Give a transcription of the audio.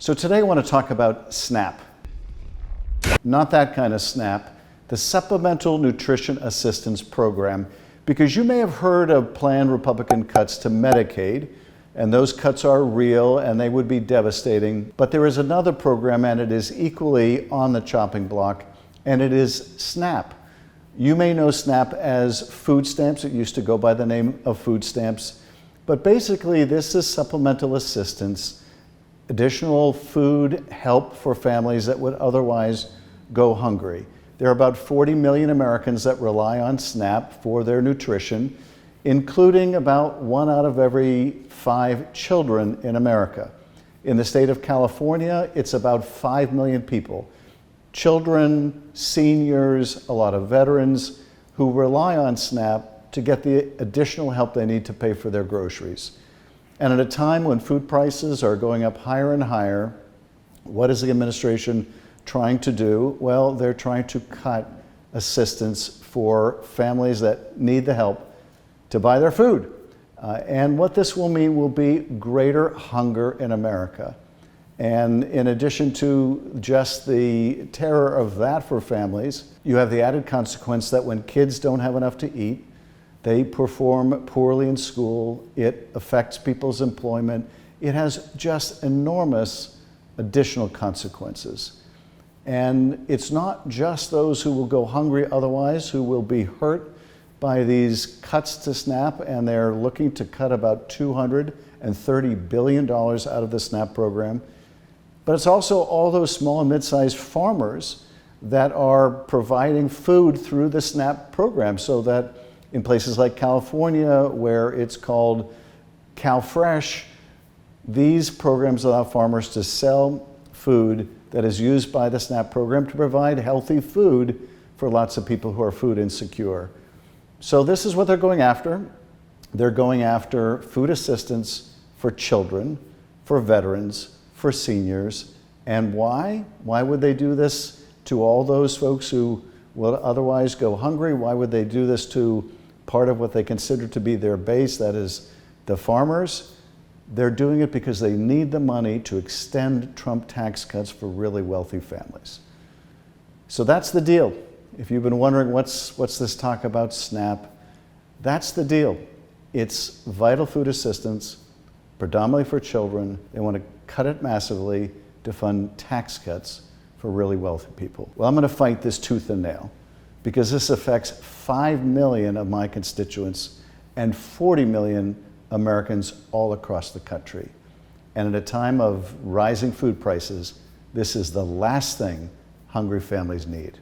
So today I want to talk about SNAP. Not that kind of SNAP, the Supplemental Nutrition Assistance Program, because you may have heard of planned Republican cuts to Medicaid, and those cuts are real and they would be devastating. But there is another program, and it is equally on the chopping block, and it is SNAP. You may know SNAP as food stamps. It used to go by the name of food stamps. But basically, this is supplemental assistance, additional food help for families that would otherwise go hungry. There are about 40 million Americans that rely on SNAP for their nutrition, including about 1 out of every 5 children in America. In the state of California, it's about 5 million people. Children, seniors, a lot of veterans who rely on SNAP to get the additional help they need to pay for their groceries. And at a time when food prices are going up higher and higher, what is the administration trying to do? Well, they're trying to cut assistance for families that need the help to buy their food. And what this will mean will be greater hunger in America. And in addition to just the terror of that for families, you have the added consequence that when kids don't have enough to eat, they perform poorly in school, it affects people's employment. It has just enormous additional consequences. And it's not just those who will go hungry otherwise who will be hurt by these cuts to SNAP, and they're looking to cut about $230 billion out of the SNAP program. But it's also all those small and mid-sized farmers that are providing food through the SNAP program, so that in places like California, where it's called CalFresh, these programs allow farmers to sell food that is used by the SNAP program to provide healthy food for lots of people who are food insecure. So this is what they're going after. They're going after food assistance for children, for veterans, for seniors. And why? Why would they do this to all those folks who will otherwise go hungry? Why would they do this to part of what they consider to be their base, that is the farmers? They're doing it because they need the money to extend Trump tax cuts for really wealthy families. So that's the deal. If you've been wondering what's this talk about SNAP, that's the deal. It's vital food assistance, predominantly for children. They want to cut it massively to fund tax cuts for really wealthy people. Well, I'm going to fight this tooth and nail because this affects 5 million of my constituents and 40 million Americans all across the country. And at a time of rising food prices, this is the last thing hungry families need.